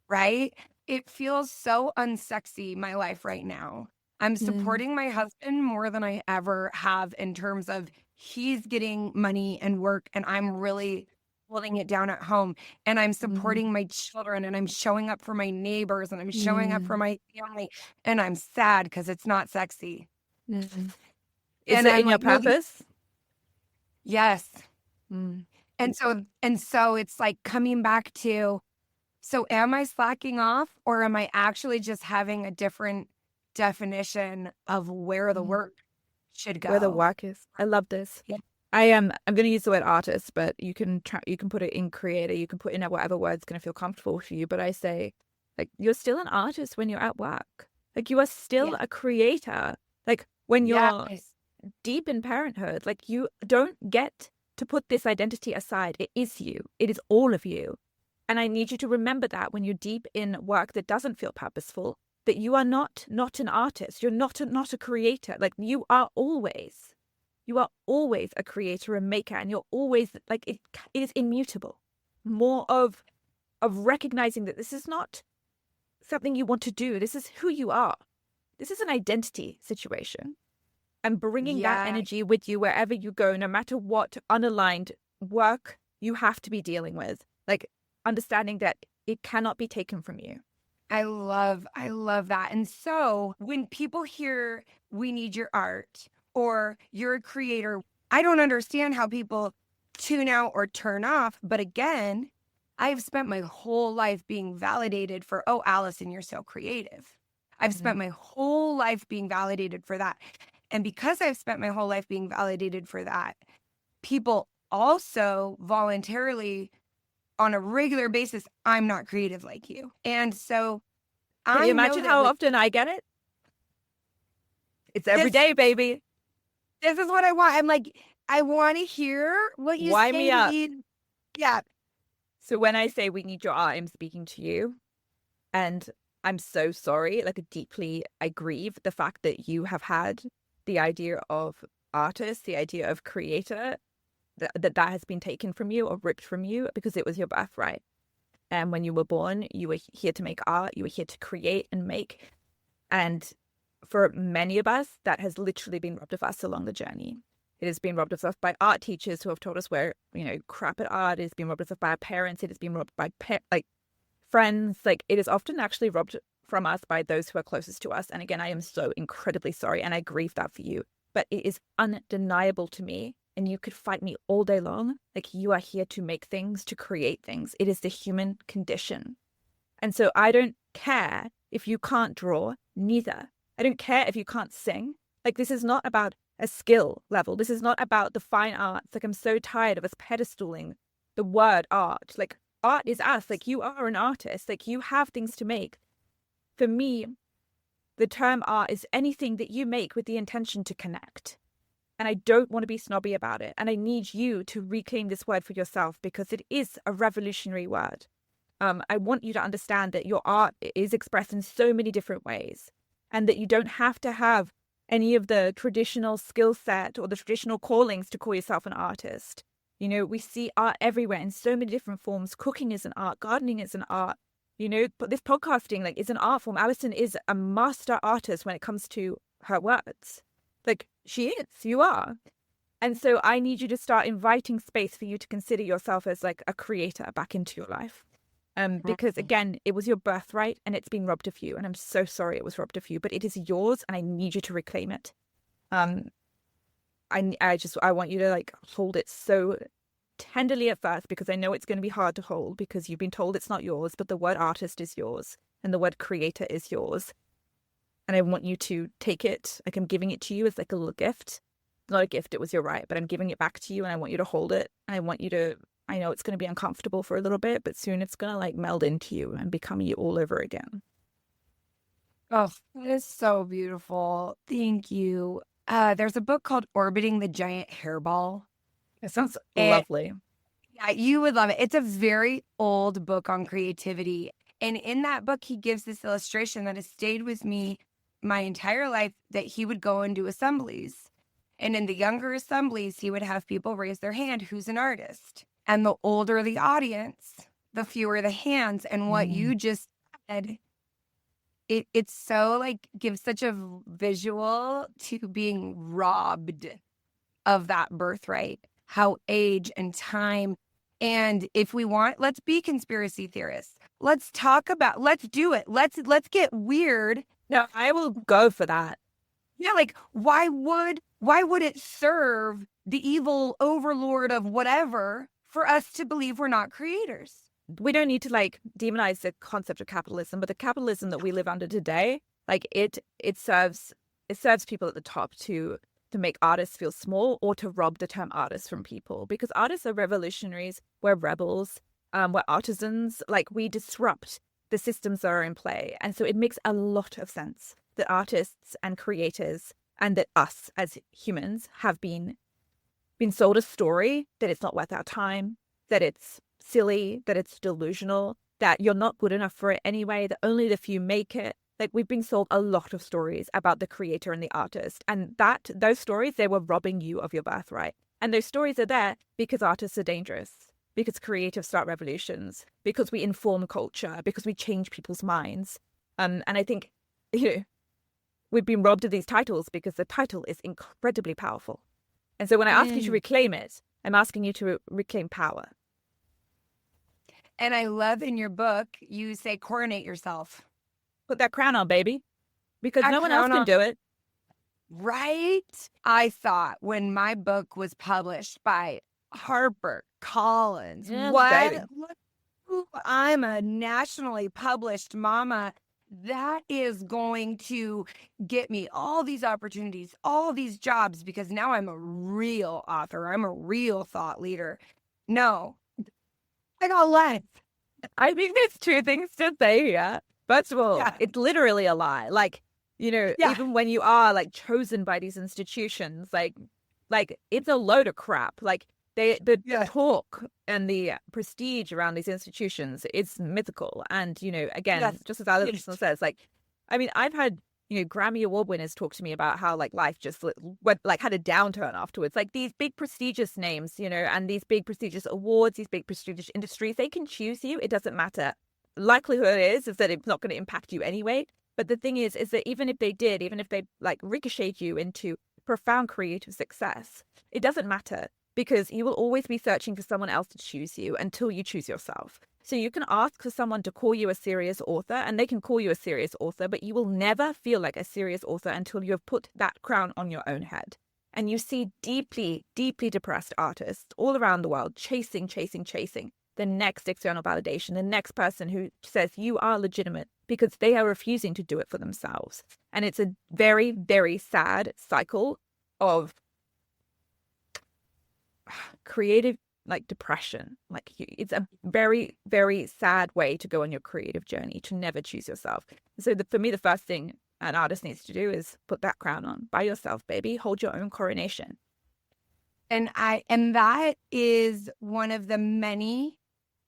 right? It feels so unsexy, my life right now. I'm supporting my husband more than I ever have, in terms of he's getting money and work, and I'm really holding it down at home. And I'm supporting my children, and I'm showing up for my neighbors, and I'm showing up for my family. And I'm sad because it's not sexy. Is it in your purpose? Yes. And so it's like coming back to, so am I slacking off, or am I actually just having a different definition of where the work should go? Where the work is. I love this. Yeah. I'm going to use the word artist, but you can put it in creator. You can put in whatever word's going to feel comfortable for you. But I say, like, you're still an artist when you're at work. Like, you are still a creator. Like, when you're deep in parenthood, like, you don't get to put this identity aside. It is you. It is all of you. And I need you to remember that when you're deep in work that doesn't feel purposeful, that you are not an artist. You're not a creator. Like, you are always a creator, a maker, and you're always, like, it is immutable. More of recognizing that this is not something you want to do. This is who you are. This is an identity situation. And bringing that energy with you wherever you go, no matter what unaligned work you have to be dealing with. Like, understanding that it cannot be taken from you. I love that. And so when people hear we need your art, or you're a creator. I don't understand how people tune out or turn off. But again, I've spent my whole life being validated for, oh, Alison, you're so creative. I've spent my whole life being validated for that. And because I've spent my whole life being validated for that, people also voluntarily, on a regular basis, I'm not creative like you. And so Can you imagine how often I get it? It's every day, baby. This is what I want. I'm like, I want to hear what you Wind say me up. Yeah. So when I say we need your art, I'm speaking to you. And I'm so sorry. Like, I grieve the fact that you have had the idea of artist, the idea of creator, that has been taken from you or ripped from you because it was your birthright. And when you were born, you were here to make art, you were here to create and make. And for many of us, that has literally been robbed of us along the journey. It has been robbed of us by art teachers who have told us we're, crap at art. It has been robbed of us by our parents. It has been robbed by friends. Like, it is often actually robbed from us by those who are closest to us. And again, I am so incredibly sorry, and I grieve that for you. But it is undeniable to me, and you could fight me all day long. Like, you are here to make things, to create things. It is the human condition. And so I don't care if you can't draw, neither. I don't care if you can't sing. Like, this is not about a skill level. This is not about the fine arts. Like, I'm so tired of us pedestaling the word art. Like, art is us. Like, you are an artist. Like, you have things to make. For me, the term art is anything that you make with the intention to connect. And I don't want to be snobby about it. And I need you to reclaim this word for yourself because it is a revolutionary word. I want you to understand that your art is expressed in so many different ways, and that you don't have to have any of the traditional skill set or the traditional callings to call yourself an artist. We see art everywhere in so many different forms. Cooking is an art. Gardening is an art. But this podcasting is an art form. Alison is a master artist when it comes to her words. Like, she is. You are. And so I need you to start inviting space for you to consider yourself as like a creator back into your life. Because again, it was your birthright and it's been robbed of you. And I'm so sorry it was robbed of you, but it is yours and I need you to reclaim it. I want you to hold it so tenderly at first, because I know it's going to be hard to hold because you've been told it's not yours, but the word artist is yours and the word creator is yours. And I want you to take it, like I'm giving it to you as like a little gift. Not a gift, it was your right, but I'm giving it back to you and I want you to hold it. I want you to, I know it's going to be uncomfortable for a little bit, but soon it's going to meld into you and become you all over again. Oh, that is so beautiful. Thank you. There's a book called Orbiting the Giant Hairball. It sounds lovely. Yeah, you would love it. It's a very old book on creativity. And in that book, he gives this illustration that has stayed with me my entire life, that he would go and do assemblies. And in the younger assemblies, he would have people raise their hand, who's an artist. And the older the audience, the fewer the hands. And what you just said, it's so gives such a visual to being robbed of that birthright, how age and time. And if we want, let's be conspiracy theorists. Let's talk about, let's do it. Let's get weird. No, I will go for that. Yeah, why would it serve the evil overlord of whatever for us to believe we're not creators? We don't need to demonize the concept of capitalism, but the capitalism that we live under today, it serves people at the top to make artists feel small, or to rob the term artist from people, because artists are revolutionaries, we're rebels, we're artisans, we disrupt the systems that are in play. And so it makes a lot of sense that artists and creators, and that us as humans have been sold a story that it's not worth our time, that it's silly, that it's delusional, that you're not good enough for it anyway, that only the few make it. We've been sold a lot of stories about the creator and the artist, and those stories, they were robbing you of your birthright. And those stories are there because artists are dangerous, because creatives start revolutions, because we inform culture, because we change people's minds. And I think, we've been robbed of these titles because the title is incredibly powerful. And so when I ask you to reclaim it, I'm asking you to reclaim power. And I love in your book, you say, coronate yourself. Put that crown on, baby, because no one else can do it. Right? I thought when my book was published by Harper Collins, Yes, baby. ooh, I'm a nationally published mama. That is going to get me all these opportunities, all these jobs, because now I'm a real author. I'm a real thought leader. No, I got life. I think there's two things to say here. First of all, Yeah. it's literally a lie. Like, Yeah. even when you are like chosen by these institutions, like it's a load of crap. Like the Yeah. talk and the prestige around these institutions, it's mythical. And, again, Yes. just as Alison says, like, I mean, I've had, Grammy Award winners talk to me about how like life just went, like had a downturn afterwards. Like these big prestigious names, and these big prestigious awards, these big prestigious industries, they can choose you. It doesn't matter. Likelihood is that it's not going to impact you anyway. But the thing is that even if they did, even if they like ricocheted you into profound creative success, it doesn't matter, because you will always be searching for someone else to choose you until you choose yourself. So you can ask for someone to call you a serious author, and they can call you a serious author, but you will never feel like a serious author until you have put that crown on your own head. And you see deeply, deeply depressed artists all around the world chasing the next external validation, the next person who says you are legitimate, because they are refusing to do it for themselves. And it's a very, very sad cycle of creative like depression. Like it's a very, very sad way to go on your creative journey, to never choose yourself. So for me, the first thing an artist needs to do is put that crown on by yourself, baby. Hold your own coronation. And that is one of the many,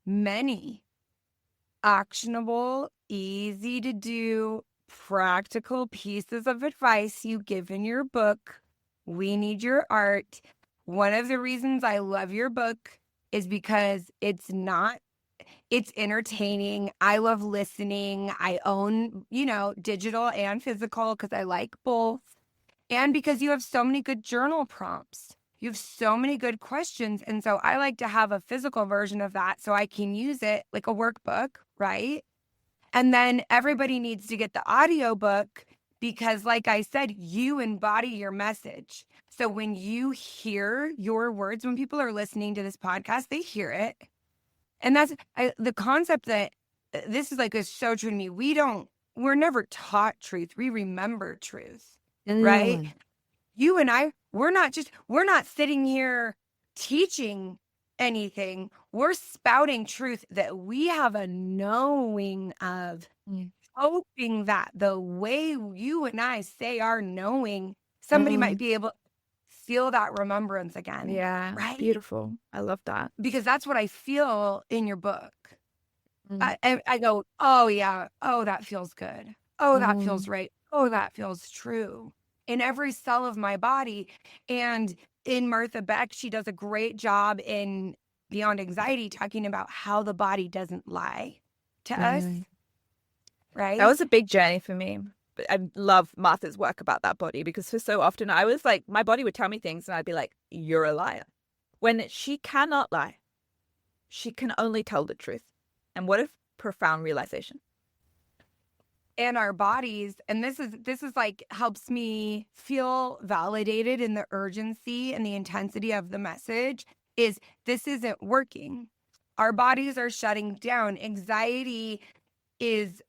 many actionable, easy to do, practical pieces of advice you give in your book. We Need Your Art. One of the reasons I love your book is because it's entertaining. I love listening. I own, digital and physical because I like both. And because you have so many good journal prompts. You have so many good questions. And so I like to have a physical version of that so I can use it like a workbook, right? And then everybody needs to get the audiobook because, like I said, you embody your message. So when you hear your words, when people are listening to this podcast, they hear it. And that's the concept that this is so true to me. We're never taught truth. We remember truth, right? You and I, we're not sitting here teaching anything. We're spouting truth that we have a knowing of, hoping that the way you and I say our knowing, somebody might be able to feel that remembrance again. Yeah, right? Beautiful. I love that. Because that's what I feel in your book. I go, oh yeah, oh, that feels good. Oh, that feels right. Oh, that feels true. In every cell of my body. And in Martha Beck, she does a great job in Beyond Anxiety talking about how the body doesn't lie to us. Right? That was a big journey for me. But I love Martha's work about that body, because for so often I was like, my body would tell me things and I'd be like, you're a liar. When she cannot lie. She can only tell the truth. And what a profound realization. And our bodies, and this is like helps me feel validated in the urgency and the intensity of the message, is this isn't working. Our bodies are shutting down. Anxiety is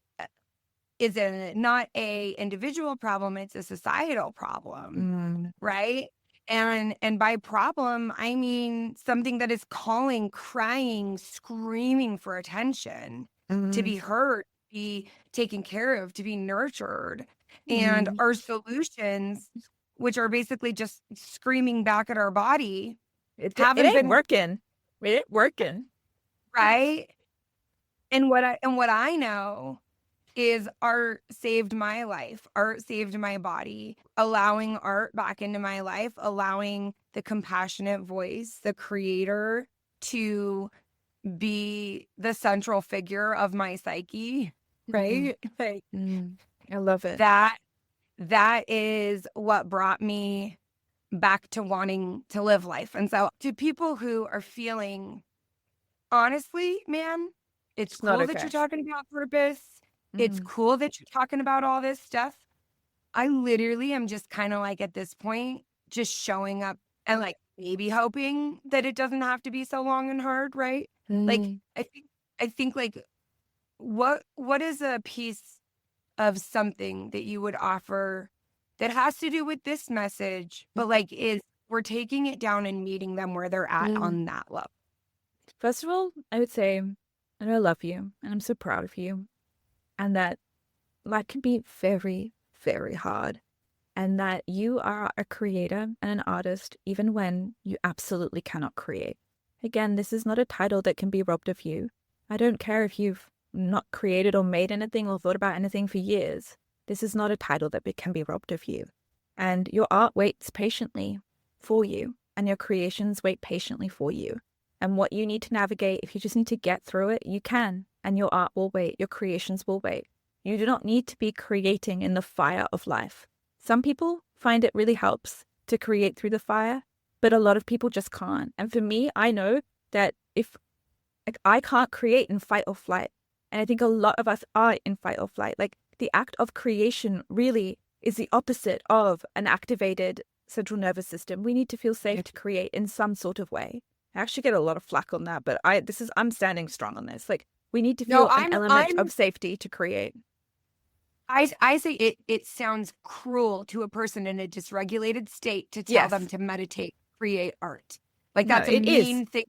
not a individual problem, it's a societal problem, right? And by problem, I mean something that is calling, crying, screaming for attention, to be heard, be taken care of, to be nurtured. And our solutions, which are basically just screaming back at our body, it ain't working. It ain't working. Right? And what I know is art saved my life. Art saved my body. Allowing art back into my life, allowing the compassionate voice, the creator, to be the central figure of my psyche, right? Like, I love it. That is what brought me back to wanting to live life. And so to people who are feeling, honestly, man, it's cool that you're talking about purpose. It's cool that you're talking about all this stuff. I literally am just kind of like at this point, just showing up and like maybe hoping that it doesn't have to be so long and hard, right? Like I think like what is a piece of something that you would offer that has to do with this message, but like is we're taking it down and meeting them where they're at on that level. First of all, I would say that I love you and I'm so proud of you, and that life can be very, very hard, and that you are a creator and an artist even when you absolutely cannot create. Again, this is not a title that can be robbed of you. I don't care if you've not created or made anything or thought about anything for years. This is not a title that can be robbed of you. And your art waits patiently for you, and your creations wait patiently for you. And what you need to navigate, if you just need to get through it, you can. And your art will wait. Your creations will wait. You do not need to be creating in the fire of life. Some people find it really helps to create through the fire, but a lot of people just can't. And for me, I know that if I can't create in fight or flight, and I think a lot of us are in fight or flight, like the act of creation really is the opposite of an activated central nervous system. We need to feel safe to create in some sort of way. I actually get a lot of flack on that, but I'm standing strong on this. Like, we need to feel an element of safety to create. I say it sounds cruel to a person in a dysregulated state to tell them to meditate, create art. Like that's a mean thing.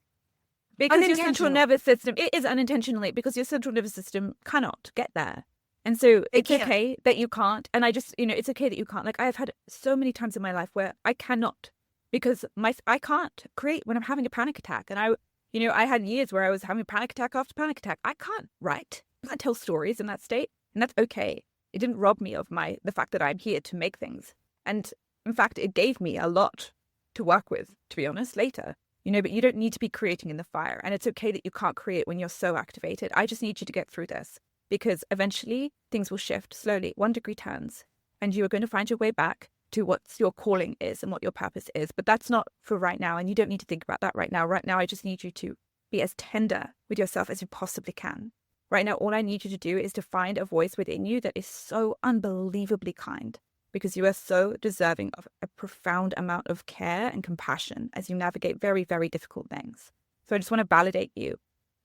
Because your central nervous system, it is unintentionally, because your central nervous system cannot get there. And so it's okay that you can't. And I just, it's okay that you can't. Like, I've had so many times in my life where I cannot, because I can't create when I'm having a panic attack. And I had years where I was having panic attack after panic attack. I can't write. I can't tell stories in that state. And that's okay. It didn't rob me of the fact that I'm here to make things. And in fact, it gave me a lot to work with, to be honest, later. But you don't need to be creating in the fire. And it's okay that you can't create when you're so activated. I just need you to get through this, because eventually things will shift slowly, 1 degree turns, and you are going to find your way back to what your calling is and what your purpose is. But that's not for right now. And you don't need to think about that right now. Right now, I just need you to be as tender with yourself as you possibly can. Right now, all I need you to do is to find a voice within you that is so unbelievably kind, because you are so deserving of a profound amount of care and compassion as you navigate very, very difficult things. So I just want to validate you.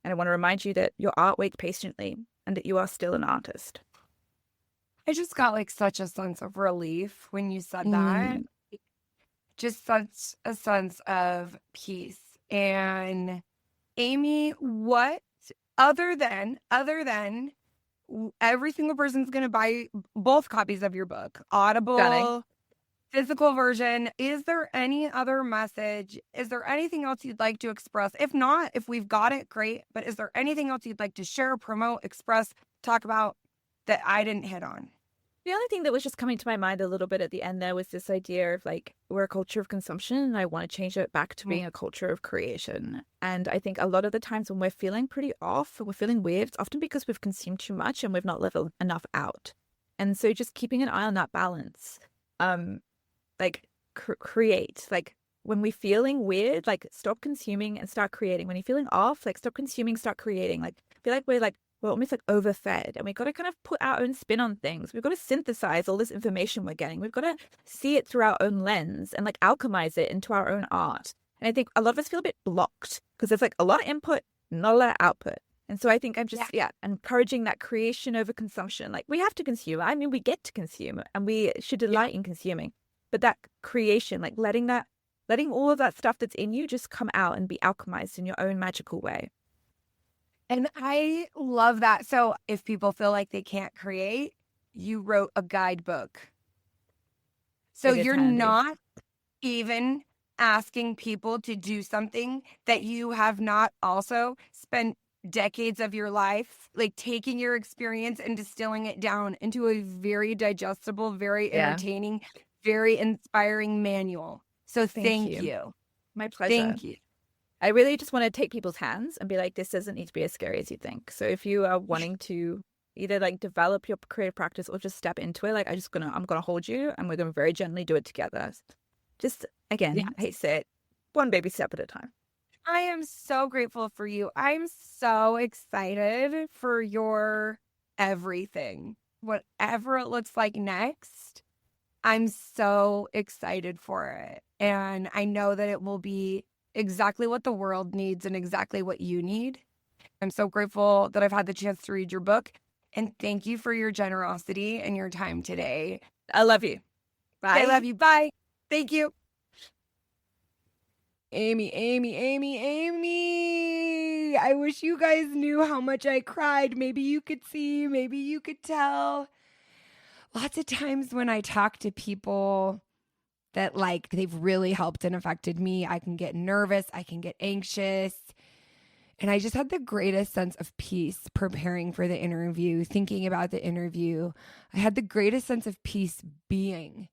And I want to remind you that your art waits patiently and that you are still an artist. I just got like such a sense of relief when you said that. Just such a sense of peace. And Amie, what other than every single person's going to buy both copies of your book, Audible, physical version. Is there any other message? Is there anything else you'd like to express? If not, if we've got it, great. But is there anything else you'd like to share, promote, express, talk about that I didn't hit on? The only thing that was just coming to my mind a little bit at the end there was this idea of like, we're a culture of consumption, and I want to change it back to being a culture of creation. And I think a lot of the times when we're feeling pretty off, or we're feeling weird, it's often because we've consumed too much and we've not let enough out. And so just keeping an eye on that balance, create, like when we're feeling weird, like stop consuming and start creating. When you're feeling off, like stop consuming, start creating. Like I feel like we're almost like overfed, and we've got to kind of put our own spin on things. We've got to synthesize all this information we're getting. We've got to see it through our own lens and like alchemize it into our own art. And I think a lot of us feel a bit blocked because there's like a lot of input, not a lot of output. And so I think I'm just, encouraging that creation over consumption. Like we have to consume. I mean, we get to consume and we should delight in consuming. But that creation, like letting all of that stuff that's in you just come out and be alchemized in your own magical way. And I love that. So if people feel like they can't create, you wrote a guidebook. So you're not even asking people to do something that you have not also spent decades of your life, like taking your experience and distilling it down into a very digestible, very entertaining, very inspiring manual. So thank you. My pleasure. Thank you. I really just want to take people's hands and be like, this doesn't need to be as scary as you think. So if you are wanting to either like develop your creative practice or just step into it, like I'm gonna hold you and we're gonna very gently do it together. Just again, I hate to say it, one baby step at a time. I am so grateful for you. I'm so excited for your everything, whatever it looks like next. I'm so excited for it. And I know that it will be exactly what the world needs and exactly what you need. I'm so grateful that I've had the chance to read your book. And thank you for your generosity and your time today. I love you. Bye. I love you. Bye. Thank you. Amie. I wish you guys knew how much I cried. Maybe you could see, maybe you could tell. Lots of times when I talk to people that like they've really helped and affected me, I can get nervous, I can get anxious. And I just had the greatest sense of peace preparing for the interview, thinking about the interview. I had the greatest sense of peace being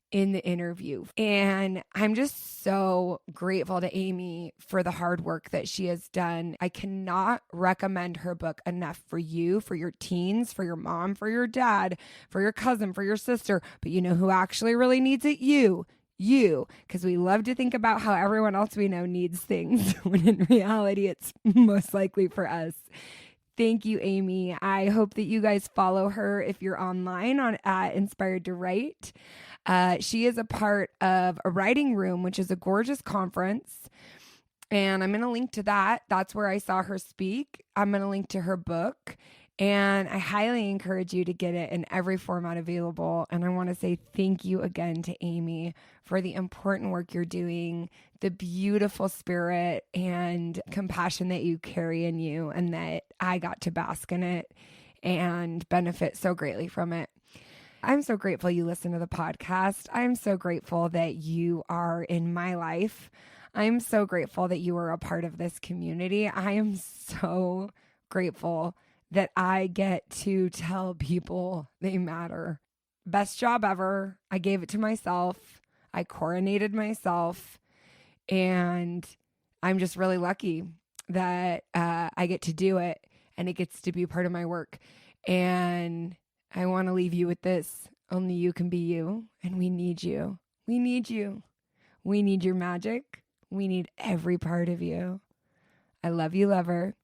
in the interview. And I'm just so grateful to Amie for the hard work that she has done. I cannot recommend her book enough for you, for your teens, for your mom, for your dad, for your cousin, for your sister. But you know who actually really needs it? You, because we love to think about how everyone else we know needs things when in reality it's most likely for us. Thank you, Amie. I hope that you guys follow her if you're online on Inspired to Write. She is a part of a writing room, which is a gorgeous conference. And I'm going to link to that. That's where I saw her speak. I'm going to link to her book. And I highly encourage you to get it in every format available. And I want to say thank you again to Amie for the important work you're doing, the beautiful spirit and compassion that you carry in you, and that I got to bask in it and benefit so greatly from it. I'm so grateful you listen to the podcast. I'm so grateful that you are in my life. I'm so grateful that you are a part of this community. I am so grateful that I get to tell people they matter. Best job ever. I gave it to myself. I coronated myself. And I'm just really lucky that I get to do it and it gets to be part of my work. And I want to leave you with this. Only you can be you, and we need you. We need you. We need your magic. We need every part of you. I love you, lover.